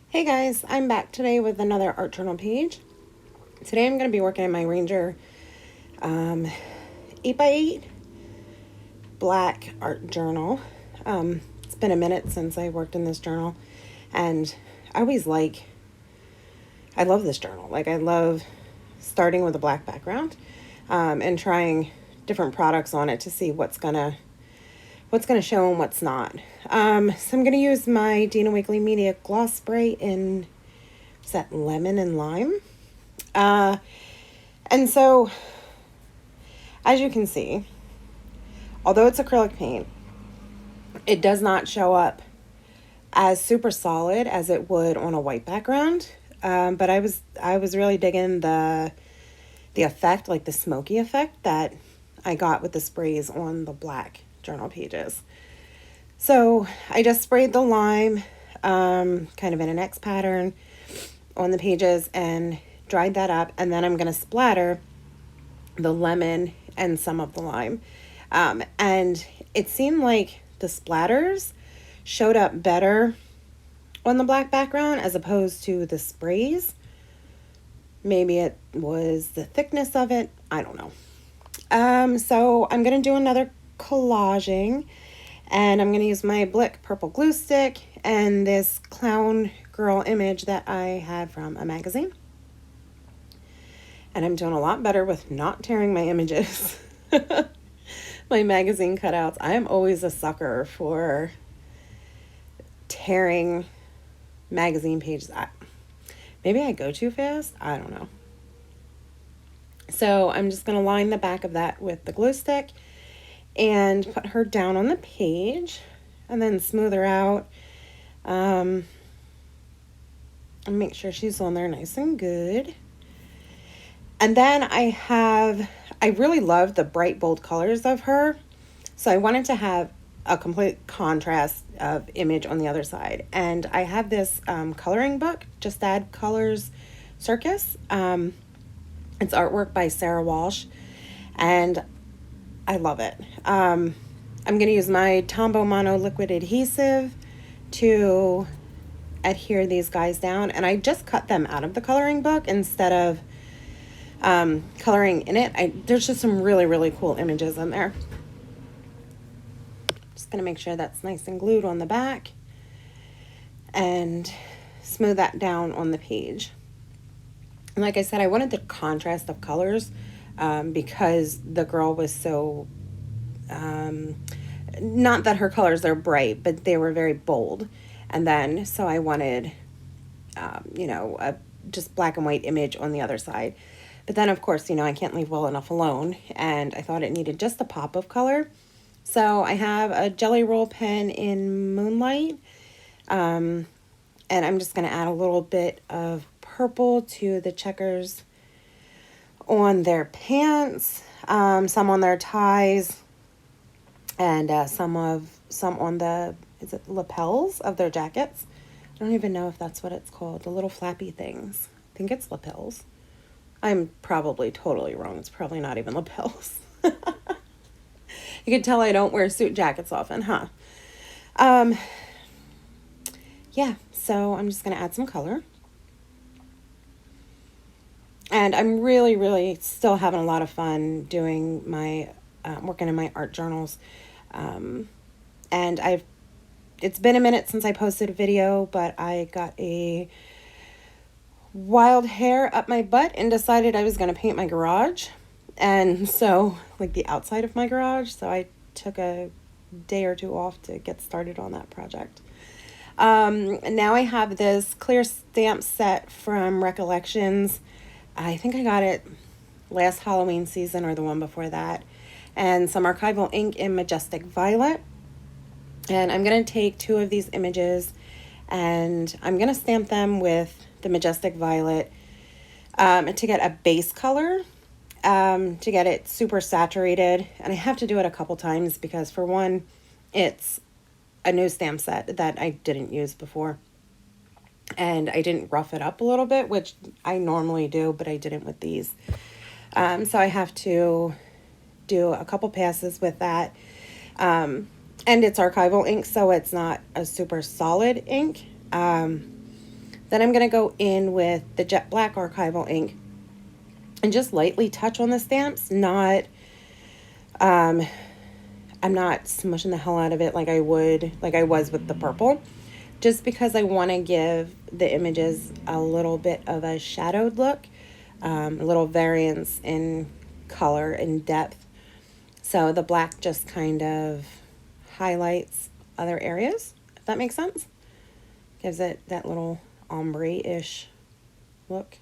Hey guys, I'm back today with another art journal page. Today I'm going to be working in my Ranger 8x8 black art journal. It's been a minute since I worked in this journal, and I love this journal. I love starting with a black background and trying different products on it to see what's gonna show and what's not. So I'm gonna use my Dina Wakley Media gloss spray in, is that lemon and lime? And so, as you can see, although it's acrylic paint, it does not show up as super solid as it would on a white background. But I was really digging the effect, like the smoky effect that I got with the sprays on the black journal pages. So I just sprayed the lime kind of in an X pattern on the pages and dried that up, and then I'm going to splatter the lemon and some of the lime. And it seemed like the splatters showed up better on the black background as opposed to the sprays. Maybe it was the thickness of it. I don't know. So I'm going to do another collaging, and I'm going to use my Blick purple glue stick and this clown girl image that I had from a magazine. And I'm doing a lot better with not tearing my images. My magazine cutouts. I am always a sucker for tearing magazine pages. Maybe I go too fast. I don't know. So I'm just going to line the back of that with the glue stick and put her down on the page and then smooth her out. And make sure she's on there nice and good. And then I really love the bright, bold colors of her. So I wanted to have a complete contrast of image on the other side. And I have this coloring book, Just Add Colors Circus. It's artwork by Sarah Walsh, and I love it. I'm going to use my Tombow Mono liquid adhesive to adhere these guys down, and I just cut them out of the coloring book instead of coloring in it. There's just some really, really cool images in there. Just going to make sure that's nice and glued on the back and smooth that down on the page. And like I said, I wanted the contrast of colors because the girl was so, not that her colors are bright, but they were very bold. And then, so I wanted, a just black and white image on the other side. But then, of course, I can't leave well enough alone, and I thought it needed just a pop of color. So I have a Jelly Roll pen in Moonlight, and I'm just going to add a little bit of purple to the checkers on their pants, some on their ties, and some on the, is it lapels of their jackets? I don't even know if that's what it's called, the little flappy things. I think it's lapels. I'm probably totally wrong. It's probably not even lapels. You can tell I don't wear suit jackets often, huh? Yeah, so I'm just going to add some color. And I'm really, really still having a lot of fun doing my, working in my art journals. And it's been a minute since I posted a video, but I got a wild hair up my butt and decided I was going to paint my garage. And so, the outside of my garage. So I took a day or two off to get started on that project. And now I have this clear stamp set from Recollections. I think I got it last Halloween season or the one before that. And some archival ink in Majestic Violet. And I'm going to take 2 of these images and I'm going to stamp them with the Majestic Violet to get a base color, to get it super saturated. And I have to do it a couple times because, for one, it's a new stamp set that I didn't use before. And I didn't rough it up a little bit, which I normally do, but I didn't with these. So I have to do a couple passes with that. And it's archival ink, so it's not a super solid ink. Then I'm going to go in with the jet black archival ink and just lightly touch on the stamps. I'm not smushing the hell out of it like I was with the purple, just because I want to give the images a little bit of a shadowed look, a little variance in color and depth. So the black just kind of highlights other areas, if that makes sense. Gives it that little ombre-ish look.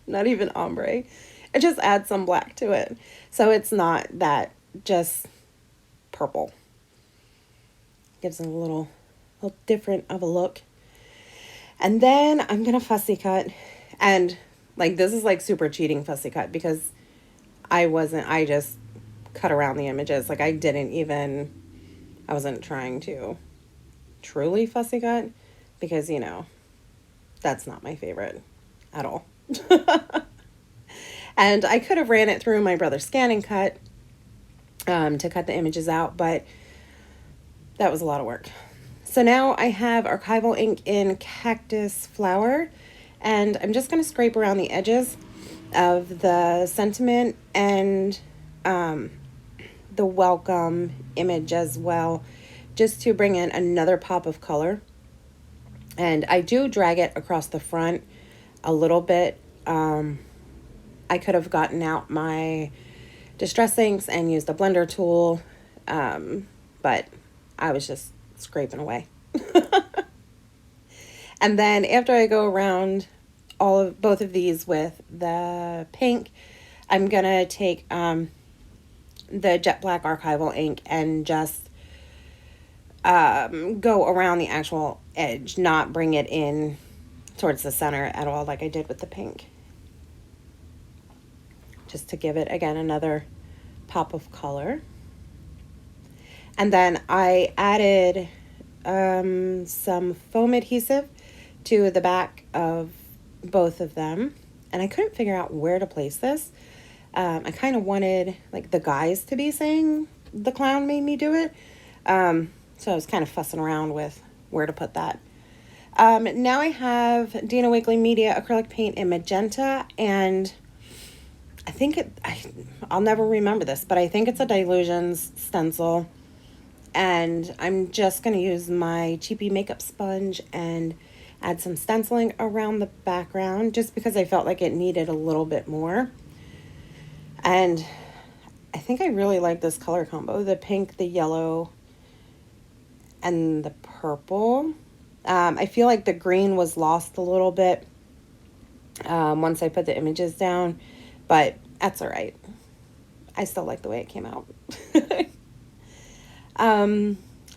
Not even ombre. It just adds some black to it. So it's not that just purple. Gives it a little different of a look. And then I'm going to fussy cut. And like, this is like super cheating fussy cut, because I just cut around the images. Like, I wasn't trying to truly fussy cut, because, you know, that's not my favorite at all. And I could have ran it through my brother's scan and cut to cut the images out, but that was a lot of work. So now I have archival ink in Cactus Flower, and I'm just going to scrape around the edges of the sentiment and the welcome image as well, just to bring in another pop of color. And I do drag it across the front a little bit. I could have gotten out my distress inks and used the blender tool, but I was just scraping away. And then after I go around both of these with the pink, I'm gonna take the jet black archival ink and just go around the actual edge, not bring it in towards the center at all like I did with the pink, just to give it again another pop of color. And then I added some foam adhesive to the back of both of them, and I couldn't figure out where to place this. I kind of wanted like the guys to be saying the clown made me do it, so I was kind of fussing around with where to put that. Now I have Dina Wakley Media acrylic paint in magenta, and I think I'll never remember this, but I think it's a Dilutions stencil. And I'm just going to use my cheapy makeup sponge and add some stenciling around the background, just because I felt like it needed a little bit more. And I think I really like this color combo, the pink, the yellow, and the purple. I feel like the green was lost a little bit once I put the images down, but that's all right. I still like the way it came out.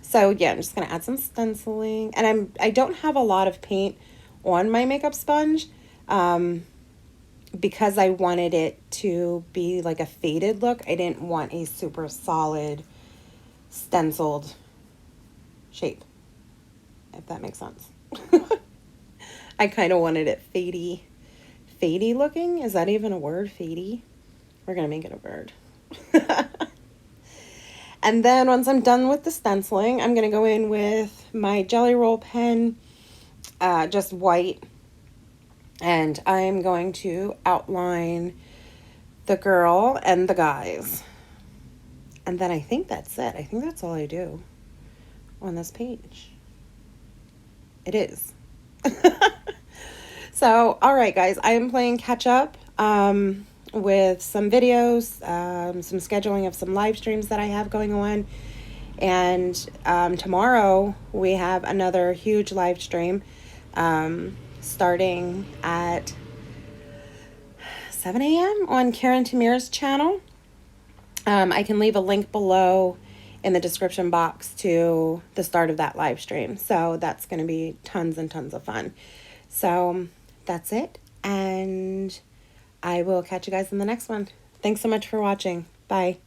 So yeah, I'm just going to add some stenciling, and I don't have a lot of paint on my makeup sponge, because I wanted it to be like a faded look. I didn't want a super solid stenciled shape, if that makes sense. I kind of wanted it fadey looking. Is that even a word? Fadey? We're going to make it a word. And then once I'm done with the stenciling, I'm going to go in with my Jelly Roll pen, just white, and I'm going to outline the girl and the guys. And then I think that's it. I think that's all I do on this page. It is. So, all right, guys, I am playing catch up with some videos, some scheduling of some live streams that I have going on. And tomorrow we have another huge live stream starting at 7 a.m. on Karen Tamir's channel. I can leave a link below in the description box to the start of that live stream. So that's going to be tons and tons of fun. So that's it. And I will catch you guys in the next one. Thanks so much for watching. Bye.